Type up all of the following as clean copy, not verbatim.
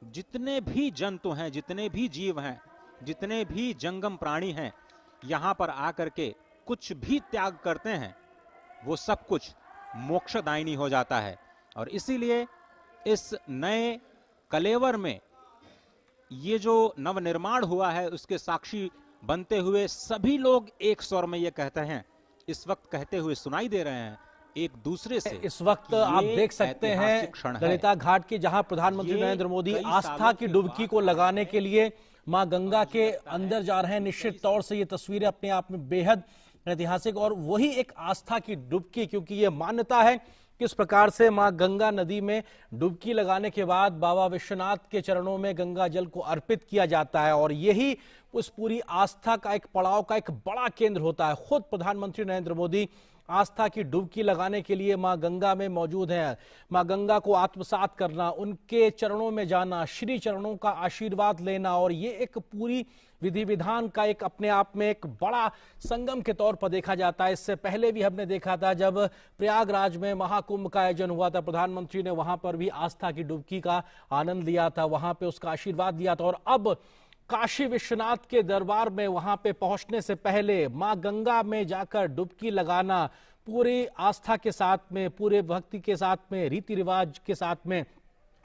जितने भी जंतु हैं, जितने भी जीव हैं, जितने भी जंगम प्राणी हैं, यहां पर आकर के कुछ भी त्याग करते हैं, वो सब कुछ मोक्षदायिनी हो जाता है। और इसीलिए इस नए कलेवर में ये जो नवनिर्माण हुआ है उसके साक्षी बनते हुए सभी लोग एक स्वर में ये कहते हैं, इस वक्त कहते हुए सुनाई दे रहे हैं एक दूसरे से। इस वक्त आप देख सकते हैं ललिता घाट की, जहां प्रधानमंत्री नरेंद्र मोदी आस्था की डुबकी को लगाने के लिए मां गंगा के अंदर जा रहे हैं। निश्चित तौर से ये तस्वीरें अपने आप में बेहद ऐतिहासिक और वही एक आस्था की डुबकी, क्योंकि ये मान्यता है किस प्रकार से मां गंगा नदी में डुबकी लगाने के बाद बाबा विश्वनाथ के चरणों में गंगा जल को अर्पित किया जाता है और यही उस पूरी आस्था का एक पड़ाव का एक बड़ा केंद्र होता है। खुद प्रधानमंत्री नरेंद्र मोदी आस्था की डुबकी लगाने के लिए मां गंगा में मौजूद हैं। मां गंगा को आत्मसात करना, उनके चरणों में जाना, श्री चरणों का आशीर्वाद लेना, और ये एक पूरी विधि विधान का एक अपने आप में एक बड़ा संगम के तौर पर देखा जाता है। इससे पहले भी हमने देखा था जब प्रयागराज में महाकुंभ का आयोजन हुआ था, प्रधानमंत्री ने वहां पर भी आस्था की डुबकी का आनंद लिया था, वहां पे उसका आशीर्वाद लिया था। और अब काशी विश्वनाथ के दरबार में वहां पे पहुंचने से पहले मां गंगा में जाकर डुबकी लगाना, पूरी आस्था के साथ में, पूरे भक्ति के साथ में, रीति रिवाज के साथ में,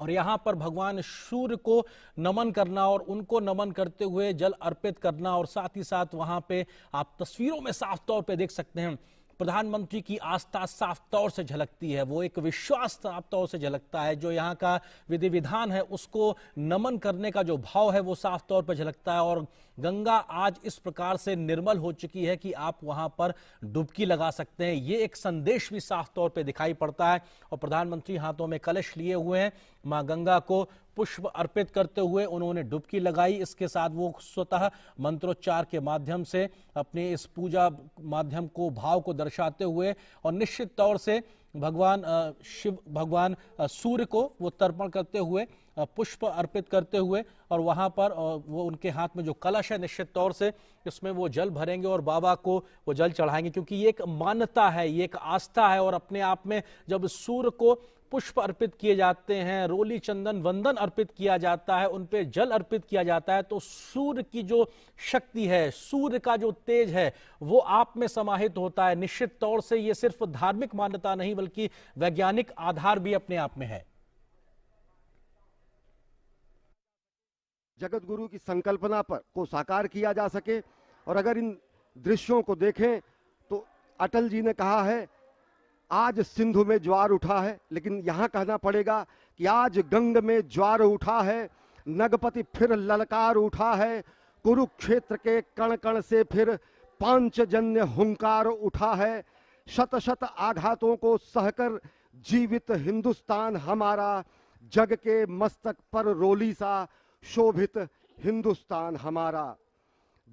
और यहाँ पर भगवान सूर्य को नमन करना और उनको नमन करते हुए जल अर्पित करना। और साथ ही साथ वहां पे आप तस्वीरों में साफ तौर पे देख सकते हैं प्रधानमंत्री की आस्था साफ तौर से झलकती है, वो एक विश्वास साफ तौर से झलकता है। जो यहाँ का विधि विधान है उसको नमन करने का जो भाव है वो साफ तौर पर झलकता है। और गंगा आज इस प्रकार से निर्मल हो चुकी है कि आप वहां पर डुबकी लगा सकते हैं, ये एक संदेश भी साफ तौर पे दिखाई पड़ता है। और प्रधानमंत्री हाथों में कलश लिए हुए हैं, मां गंगा को पुष्प अर्पित करते हुए उन्होंने डुबकी लगाई। इसके साथ वो स्वतः मंत्रोच्चार के माध्यम से अपने इस पूजा माध्यम को, भाव को दर्शाते हुए, और निश्चित तौर से भगवान शिव, भगवान सूर्य को वो तर्पण करते हुए, पुष्प अर्पित करते हुए, और वहां पर वो उनके हाथ में जो कलश है निश्चित तौर से इसमें वो जल भरेंगे और बाबा को वो जल चढ़ाएंगे, क्योंकि ये एक मान्यता है, ये एक आस्था है। और अपने आप में जब सूर्य को पुष्प अर्पित किए जाते हैं, रोली चंदन वंदन अर्पित किया जाता है, उन पे जल अर्पित किया जाता है, तो सूर्य की जो शक्ति है, सूर्य का जो तेज है वो आप में समाहित होता है। निश्चित तौर से ये सिर्फ धार्मिक मान्यता नहीं बल्कि वैज्ञानिक आधार भी अपने आप में है। जगत गुरु की संकल्पना पर को साकार किया जा सके। और अगर इन दृश्यों को देखें तो अटल जी ने कहा है आज सिंधु में ज्वार उठा है, लेकिन यहां कहना पड़ेगा कि आज गंग में ज्वार उठा है, नगपति फिर ललकार उठा है, कुरुक्षेत्र के कण कण से फिर पांचजन्य हुंकार उठा है, शत शत आघातों को सहकर जीवित हिंदुस्तान हमारा, जग के मस्तक पर रोली सा शोभित हिंदुस्तान हमारा।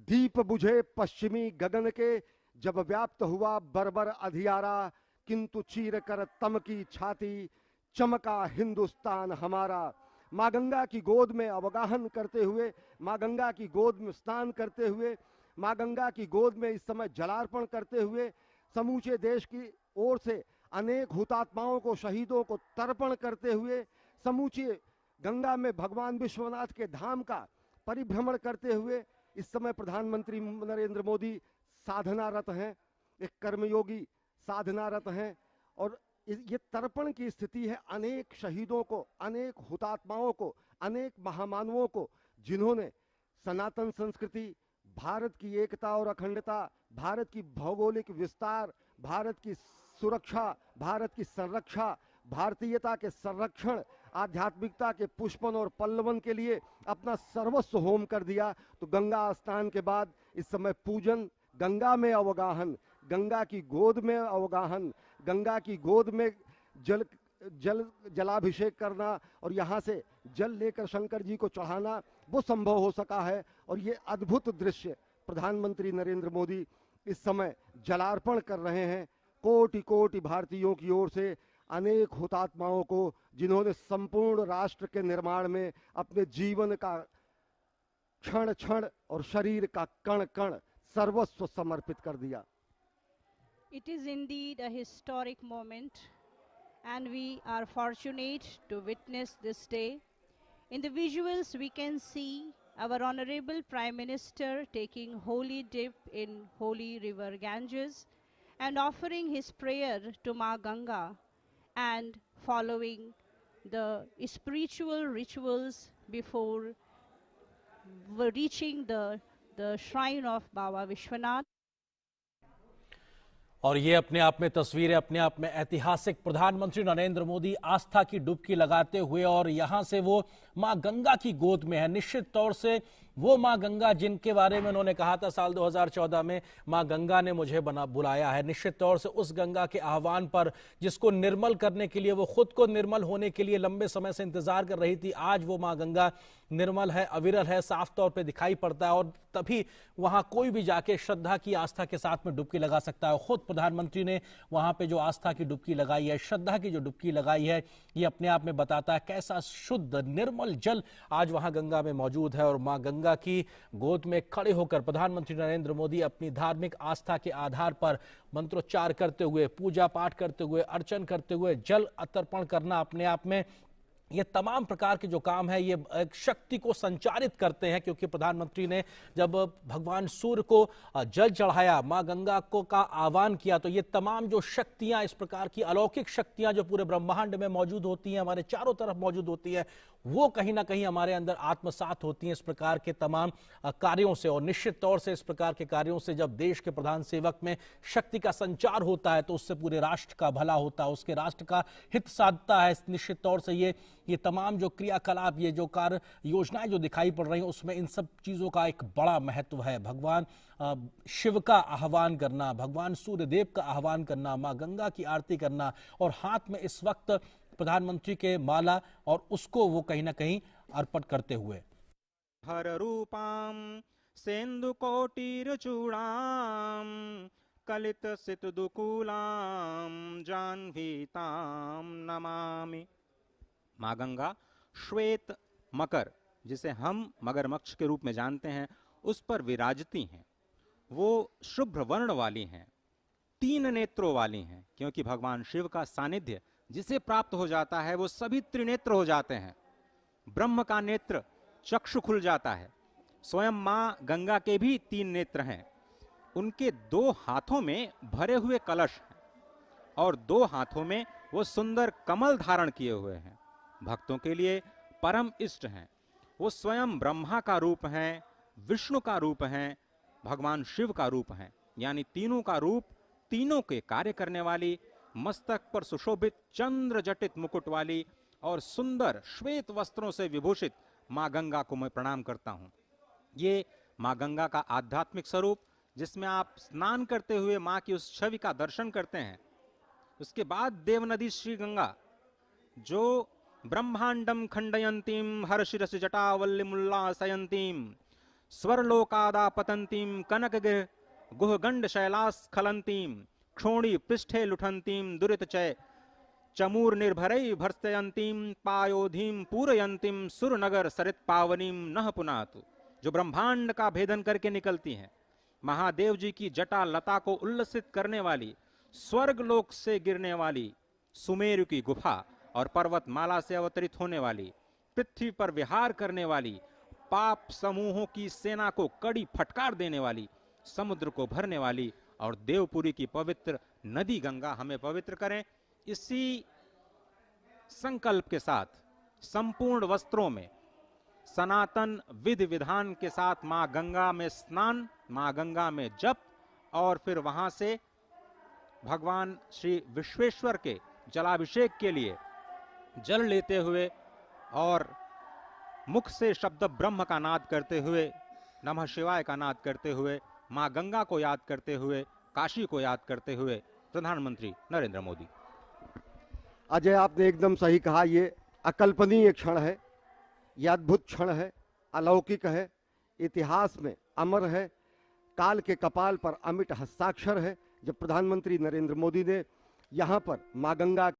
दीप बुझे पश्चिमी गगन के जब व्याप्त हुआ बर्बर अधियारा, किंतु चीर कर तम की छाती चमका हिंदुस्तान हमारा। माँ गंगा की गोद में अवगाहन करते हुए, माँ गंगा की गोद में स्नान करते हुए, माँ गंगा की गोद में इस समय जलार्पण करते हुए समूचे देश की ओर से अनेक हुतात्माओं को, शहीदों को तर्पण करते हुए, समूचे गंगा में भगवान विश्वनाथ के धाम का परिभ्रमण करते हुए इस समय प्रधानमंत्री नरेंद्र मोदी साधनारत हैं, एक कर्मयोगी साधनारत हैं। और ये तर्पण की स्थिति है अनेक शहीदों को, अनेक हुतात्माओं को, अनेक महामानवों को, जिन्होंने सनातन संस्कृति, भारत की एकता और अखंडता, भारत की भौगोलिक विस्तार, भारत की सुरक्षा, भारत की संरक्षा, भारतीयता के संरक्षण, आध्यात्मिकता के पुष्पन और पल्लवन के लिए अपना सर्वस्व होम कर दिया। तो गंगा स्नान के बाद इस समय पूजन, गंगा में अवगाहन, गंगा की गोद में अवगाहन, गंगा की गोद में जलाभिषेक करना और यहाँ से जल लेकर शंकर जी को चढ़ाना, वो संभव हो सका है। और ये अद्भुत दृश्य प्रधानमंत्री नरेंद्र मोदी इस समय जलार्पण कर रहे हैं कोटि कोटि भारतीयों की ओर से अनेक हुतात्माओं को, जिन्होंने संपूर्ण राष्ट्र के निर्माण में अपने जीवन का क्षण क्षण और शरीर का कण कण सर्वस्व समर्पित कर दिया। It is indeed a historic moment, and we are fortunate to witness this day. In the visuals, we can see our Honorable Prime Minister taking holy dip in holy river Ganges and offering his prayer to Ma Ganga and following the spiritual rituals before reaching the shrine of Baba Vishwanath. और ये अपने आप में तस्वीरें अपने आप में ऐतिहासिक, प्रधानमंत्री नरेंद्र मोदी आस्था की डुबकी लगाते हुए और यहां से वो मां गंगा की गोद में है। निश्चित तौर से वो मां गंगा जिनके बारे में उन्होंने कहा था साल 2014 में, मां गंगा ने मुझे बुलाया है, निश्चित तौर से उस गंगा के आह्वान पर जिसको निर्मल करने के लिए वो खुद को निर्मल होने के लिए लंबे समय से इंतजार कर रही थी, आज वो मां गंगा निर्मल है, अविरल है, साफ तौर पे दिखाई पड़ता है और तभी वहां कोई भी जाके श्रद्धा की आस्था के साथ में डुबकी लगा सकता है। खुद प्रधानमंत्री ने वहां पे जो आस्था की डुबकी लगाई है, श्रद्धा की जो डुबकी लगाई है, ये अपने आप में बताता है कैसा शुद्ध निर्मल जल आज वहां गंगा में मौजूद है। और मां गंगा की गोद में खड़े होकर प्रधानमंत्री नरेंद्र मोदी अपनी धार्मिक आस्था के आधार पर मंत्रोच्चार करते हुए, पूजा पाठ करते हुए, अर्चन करते हुए, जल अर्पण करना अपने आप में ये तमाम प्रकार के जो काम है ये एक शक्ति को संचारित करते हैं। क्योंकि प्रधानमंत्री ने जब भगवान सूर्य को जल चढ़ाया, मां गंगा को का आह्वान किया, तो ये तमाम जो शक्तियां, इस प्रकार की अलौकिक शक्तियां जो पूरे ब्रह्मांड में मौजूद होती हैं, हमारे चारों तरफ मौजूद होती है, वो कहीं ना कहीं हमारे अंदर आत्मसात होती हैं इस प्रकार के तमाम कार्यों से। और निश्चित तौर से इस प्रकार के कार्यों से जब देश के प्रधान सेवक में शक्ति का संचार होता है तो उससे पूरे राष्ट्र का भला होता है, उसके राष्ट्र का हित साधता है। निश्चित तौर से ये तमाम जो क्रियाकलाप, ये जो कार्य योजनाएं जो दिखाई पड़ रही हैं, उसमें इन सब चीजों का एक बड़ा महत्व है। भगवान शिव का आह्वान करना, भगवान सूर्यदेव का आह्वान करना, मां गंगा की आरती करना और हाथ में इस वक्त प्रधानमंत्री के माला और उसको वो कहीं ना कहीं अर्पण करते हुए हर रूपाम सेंदु कोटिर चूड़ाम कलित सित दुकूलाम जाह्नवीताम नमामि। मां गंगा श्वेत मकर, जिसे हम मगरमच्छ के रूप में जानते हैं, उस पर विराजती हैं। वो शुभ्र वर्ण वाली हैं, 3 नेत्रों वाली हैं, क्योंकि भगवान शिव का सानिध्य जिसे प्राप्त हो जाता है वो सभी त्रिनेत्र हो जाते हैं। ब्रह्म का नेत्र चक्षु खुल जाता है। स्वयं मां गंगा के भी 3 नेत्र हैं। उनके 2 हाथों में भरे हुए कलश हैं और 2 हाथों में वो सुंदर कमल धारण किए हुए हैं। भक्तों के लिए परम इष्ट हैं। वो स्वयं ब्रह्मा का रूप हैं, विष्णु का रूप हैं, भगवान शिव का रूप हैं, यानी तीनों का रूप, तीनों के कार्य करने वाली, मस्तक पर सुशोभित चंद्र जटित मुकुट वाली और सुंदर श्वेत वस्त्रों से विभूषित मां गंगा को मैं प्रणाम करता हूं। ये मां गंगा का आध्यात्मिक स्वरूप, जिसमें आप स्नान करते हुए मां की उस छवि का दर्शन करते हैं। उसके बाद देव नदी श्री गंगा, जो ब्रह्मांडम खंडयंतीम हर्षिरस जटावल्लिमुल्लासयंतीम स्वरलोकादापतंतीम कनकगिर गुहगंड शैलास्खलंतीम क्षोणी पृष्ठे लुठंतीम दुरितचय चमूर निर्भरै भर्सयंतीम पायोधीम पूरयंतीम सुरनगर सरित पावनीम नह पुनातु, जो ब्रह्मांड का भेदन करके निकलती हैं। महादेव जी की जटा लता को उल्लसित करने वाली, स्वर्ग लोक से गिरने वाली सुमेरु की गुफा और पर्वतमाला से अवतरित होने वाली, पृथ्वी पर विहार करने वाली, पाप समूहों की सेना को कड़ी फटकार देने वाली, समुद्र को भरने वाली और देवपुरी की पवित्र नदी गंगा हमें पवित्र करें। इसी संकल्प के साथ संपूर्ण वस्त्रों में सनातन विधि विधान के साथ मां गंगा में स्नान, मां गंगा में जप और फिर वहां से भगवान श्री विश्वेश्वर के जलाभिषेक के लिए जल लेते हुए और मुख से शब्द ब्रह्म का नाद करते हुए, नमः शिवाय का नाद करते हुए, मां गंगा को याद करते हुए, काशी को याद करते हुए प्रधानमंत्री नरेंद्र मोदी। अजय, आपने एकदम सही कहा। ये अकल्पनीय क्षण है, ये अद्भुत क्षण है, अलौकिक है, इतिहास में अमर है, काल के कपाल पर अमिट हस्ताक्षर है। जब प्रधानमंत्री नरेंद्र मोदी ने यहाँ पर मां गंगा